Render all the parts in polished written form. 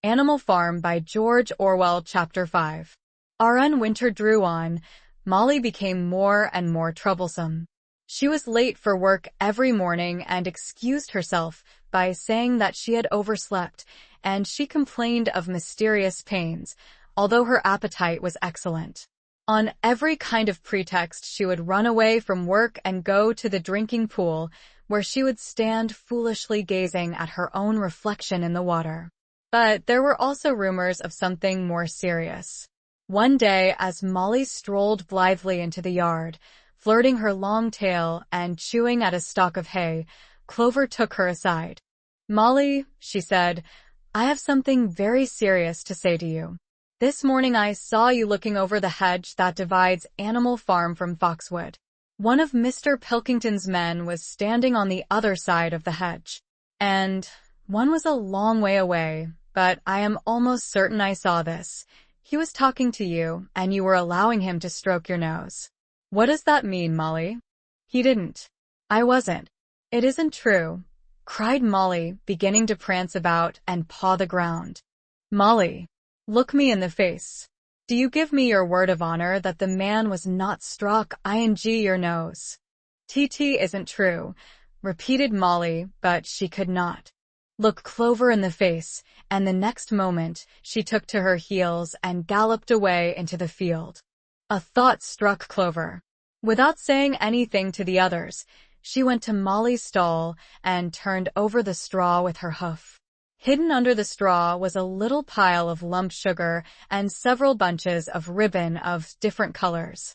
Animal Farm by George Orwell. Chapter 5. When winter drew on, Molly became more and more troublesome. She was late for work every morning and excused herself by saying that she had overslept, and she complained of mysterious pains, although her appetite was excellent. On every kind of pretext, she would run away from work and go to the drinking pool, where she would stand foolishly gazing at her own reflection in the water. But there were also rumors of something more serious. One day, as Molly strolled blithely into the yard, flirting her long tail and chewing at a stalk of hay, Clover took her aside. "Molly," she said, "I have something very serious to say to you. This morning I saw you looking over the hedge that divides Animal Farm from Foxwood. One of Mr. Pilkington's men was standing on the other side of the hedge, and one was a long way away, but I am almost certain I saw this. He was talking to you, and you were allowing him to stroke your nose." "What does that mean, Molly?" "He didn't. I wasn't." "It isn't true," cried Molly, beginning to prance about and paw the ground. "Molly, look me in the face. Do you give me your word of honor that the man was not struck your nose?" "TT isn't true," repeated Molly, but she could not look Clover in the face, and the next moment she took to her heels and galloped away into the field. A thought struck Clover. Without saying anything to the others, she went to Molly's stall and turned over the straw with her hoof. Hidden under the straw was a little pile of lump sugar and several bunches of ribbon of different colors.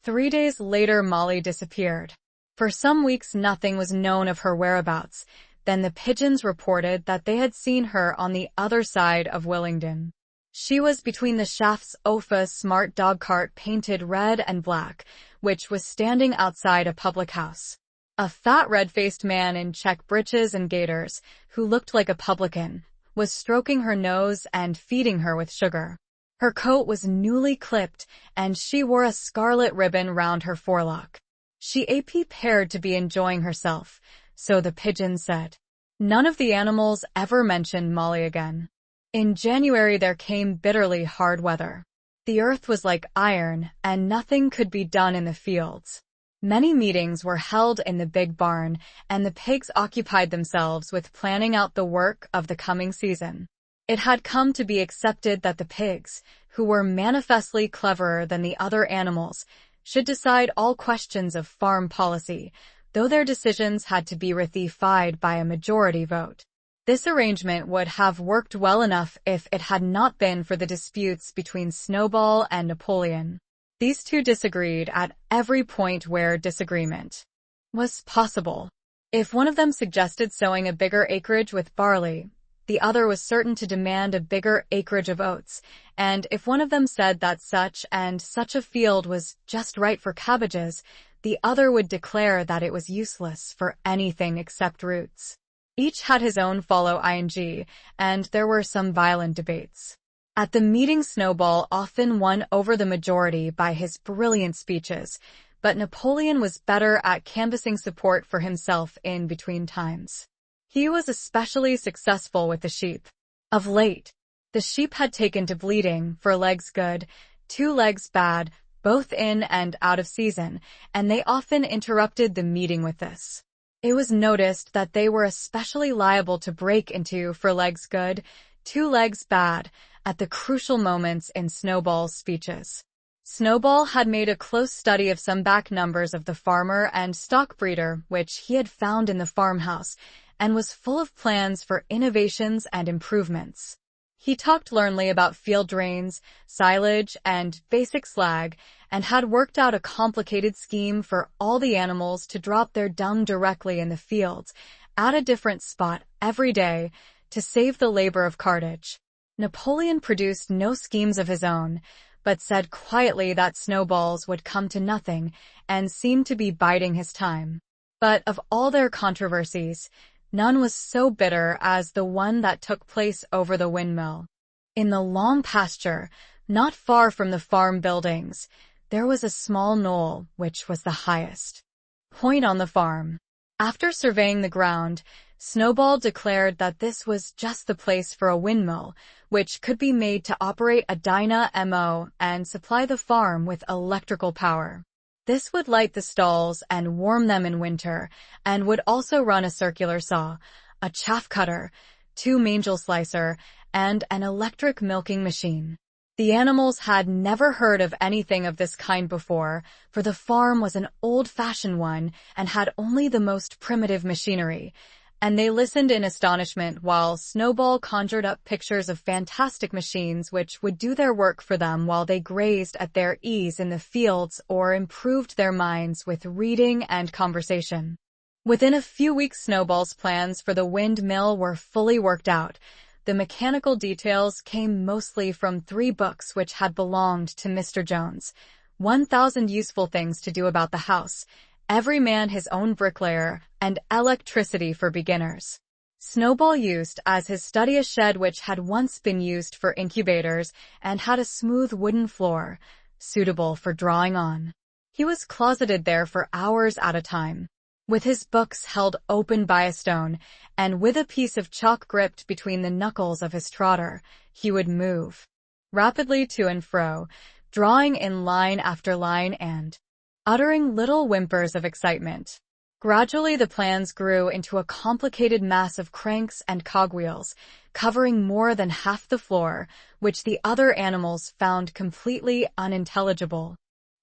3 days later, Molly disappeared. For some weeks nothing was known of her whereabouts. Then the pigeons reported that they had seen her on the other side of Willingdon. She was between the shafts of a smart dog cart painted red and black, which was standing outside a public house. A fat red-faced man in check breeches and gaiters, who looked like a publican, was stroking her nose and feeding her with sugar. Her coat was newly clipped, and she wore a scarlet ribbon round her forelock. She appeared to be enjoying herself, so the pigeons said. None of the animals ever mentioned Molly again. In January there came bitterly hard weather. The earth was like iron, and nothing could be done in the fields. Many meetings were held in the big barn, and the pigs occupied themselves with planning out the work of the coming season. It had come to be accepted that the pigs, who were manifestly cleverer than the other animals, should decide all questions of farm policy, though their decisions had to be ratified by a majority vote. This arrangement would have worked well enough if it had not been for the disputes between Snowball and Napoleon. These two disagreed at every point where disagreement was possible. If one of them suggested sowing a bigger acreage with barley, the other was certain to demand a bigger acreage of oats, and if one of them said that such and such a field was just right for cabbages, the other would declare that it was useless for anything except roots. Each had his own follow-ing, and there were some violent debates. At the meeting, Snowball often won over the majority by his brilliant speeches, but Napoleon was better at canvassing support for himself in between times. He was especially successful with the sheep. Of late, the sheep had taken to bleating for legs good, 2 legs bad, both in and out of season, and they often interrupted the meeting with this. It was noticed that they were especially liable to break into for legs good, 2 legs bad, at the crucial moments in Snowball's speeches. Snowball had made a close study of some back numbers of the farmer and stock breeder which he had found in the farmhouse, and was full of plans for innovations and improvements. He talked learnedly about field drains, silage, and basic slag, and had worked out a complicated scheme for all the animals to drop their dung directly in the fields, at a different spot every day, to save the labor of cartage. Napoleon produced no schemes of his own, but said quietly that Snowball's would come to nothing, and seemed to be biding his time. But of all their controversies, none was so bitter as the one that took place over the windmill. In the long pasture, not far from the farm buildings, there was a small knoll which was the highest point on the farm. After surveying the ground, Snowball declared that this was just the place for a windmill, which could be made to operate a dynamo and supply the farm with electrical power. This would light the stalls and warm them in winter, and would also run a circular saw, a chaff cutter, 2 mangel slicer, and an electric milking machine. The animals had never heard of anything of this kind before, for the farm was an old-fashioned one and had only the most primitive machinery, and they listened in astonishment while Snowball conjured up pictures of fantastic machines which would do their work for them while they grazed at their ease in the fields or improved their minds with reading and conversation. Within a few weeks, Snowball's plans for the windmill were fully worked out. The mechanical details came mostly from 3 books which had belonged to Mr. Jones. 1,000 Useful Things to Do About the House, Every Man His Own Bricklayer, and Electricity for Beginners. Snowball used as his study a shed which had once been used for incubators and had a smooth wooden floor, suitable for drawing on. He was closeted there for hours at a time, with his books held open by a stone, and with a piece of chalk gripped between the knuckles of his trotter, he would move rapidly to and fro, drawing in line after line and uttering little whimpers of excitement. Gradually the plans grew into a complicated mass of cranks and cogwheels, covering more than half the floor, which the other animals found completely unintelligible,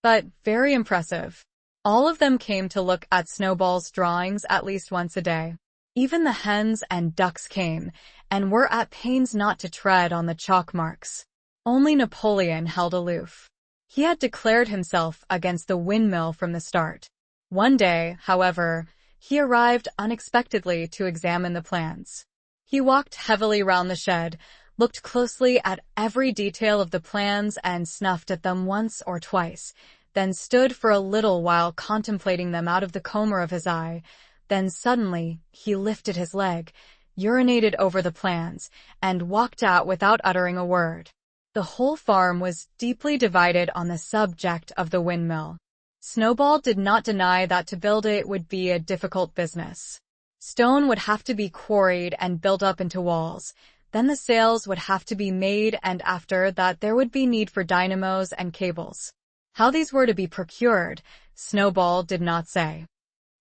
but very impressive. All of them came to look at Snowball's drawings at least once a day. Even the hens and ducks came, and were at pains not to tread on the chalk marks. Only Napoleon held aloof. He had declared himself against the windmill from the start. One day, however, he arrived unexpectedly to examine the plans. He walked heavily round the shed, looked closely at every detail of the plans and snuffed at them once or twice, then stood for a little while contemplating them out of the corner of his eye. Then suddenly he lifted his leg, urinated over the plans, and walked out without uttering a word. The whole farm was deeply divided on the subject of the windmill. Snowball did not deny that to build it would be a difficult business. Stone would have to be quarried and built up into walls. Then the sails would have to be made, and after that there would be need for dynamos and cables. How these were to be procured, Snowball did not say.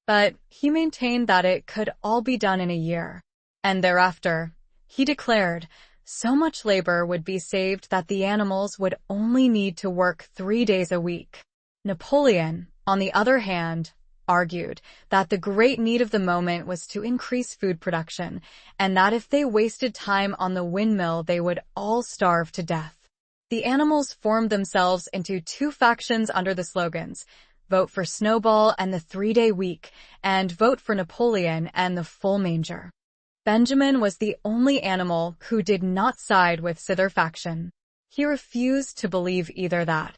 But he maintained that it could all be done in a year. And thereafter, he declared, so much labor would be saved that the animals would only need to work 3 days a week. Napoleon, on the other hand, argued that the great need of the moment was to increase food production, and that if they wasted time on the windmill they would all starve to death. The animals formed themselves into 2 factions under the slogans, Vote for Snowball and the 3-day week, and Vote for Napoleon and the full manger. Benjamin was the only animal who did not side with either faction. He refused to believe either that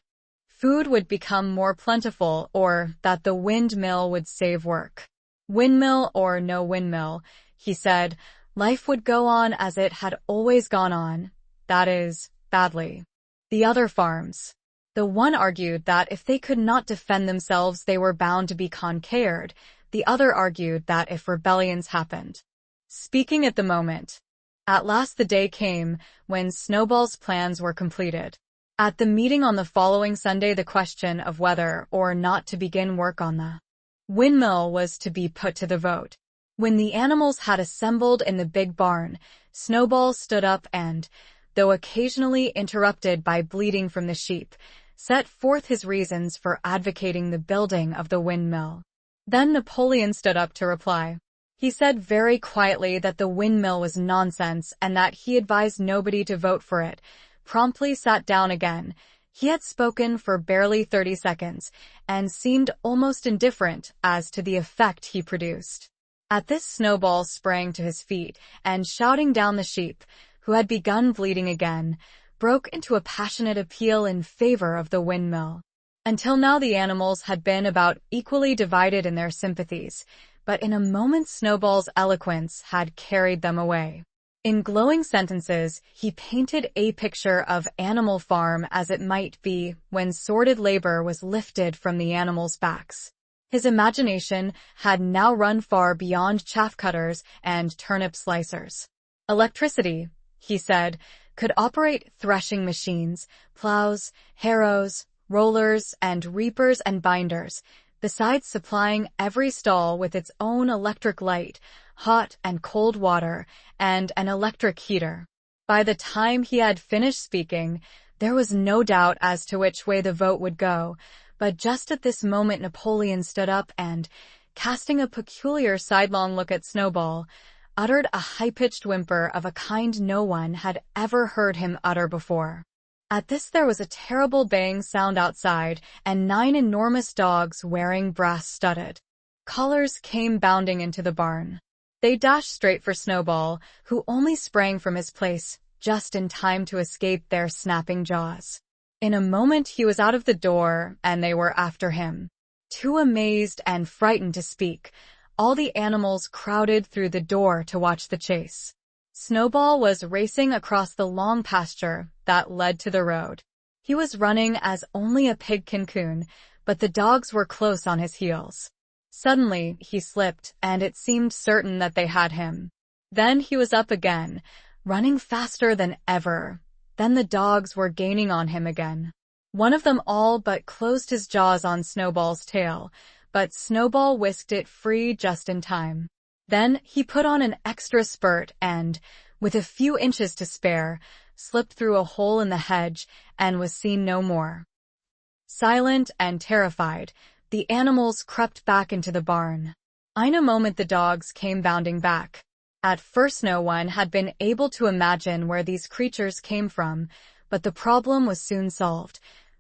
food would become more plentiful or that the windmill would save work. Windmill or no windmill, he said, life would go on as it had always gone on, that is, badly. The other farms. The one argued that if they could not defend themselves they were bound to be conquered, the other argued that if rebellions happened. Speaking at the moment. At last the day came when Snowball's plans were completed. At the meeting on the following Sunday the question of whether or not to begin work on the windmill was to be put to the vote. When the animals had assembled in the big barn, Snowball stood up and, though occasionally interrupted by bleating from the sheep, set forth his reasons for advocating the building of the windmill. Then Napoleon stood up to reply. He said very quietly that the windmill was nonsense and that he advised nobody to vote for it, promptly sat down again. He had spoken for barely 30 seconds and seemed almost indifferent as to the effect he produced. At this Snowball sprang to his feet and, shouting down the sheep, who had begun bleating again, broke into a passionate appeal in favor of the windmill. Until now the animals had been about equally divided in their sympathies, but in a moment Snowball's eloquence had carried them away. In glowing sentences, he painted a picture of Animal Farm as it might be when sordid labor was lifted from the animals' backs. His imagination had now run far beyond chaff cutters and turnip slicers. Electricity, he said, could operate threshing machines, plows, harrows, rollers, and reapers and binders, besides supplying every stall with its own electric light, hot and cold water, and an electric heater. By the time he had finished speaking, there was no doubt as to which way the vote would go, but just at this moment Napoleon stood up and, casting a peculiar sidelong look at Snowball, uttered a high-pitched whimper of a kind no one had ever heard him utter before. At this there was a terrible bang sound outside, and 9 enormous dogs wearing brass-studded collars came bounding into the barn. They dashed straight for Snowball, who only sprang from his place just in time to escape their snapping jaws. In a moment he was out of the door, and they were after him. Too amazed and frightened to speak, all the animals crowded through the door to watch the chase. Snowball was racing across the long pasture that led to the road. He was running as only a pig can coon, but the dogs were close on his heels. Suddenly, he slipped, and it seemed certain that they had him. Then he was up again, running faster than ever. Then the dogs were gaining on him again. One of them all but closed his jaws on Snowball's tail, but Snowball whisked it free just in time. Then he put on an extra spurt and, with a few inches to spare, slipped through a hole in the hedge and was seen no more. Silent and terrified, the animals crept back into the barn. In a moment the dogs came bounding back. At first no one had been able to imagine where these creatures came from, but the problem was soon solved.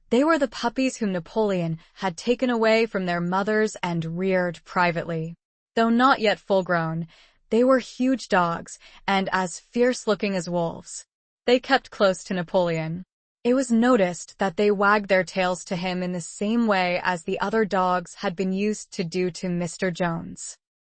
They were the puppies whom Napoleon had taken away from their mothers and reared privately. Though not yet full-grown, they were huge dogs and as fierce-looking as wolves. They kept close to Napoleon. It was noticed that they wagged their tails to him in the same way as the other dogs had been used to do to Mr. Jones.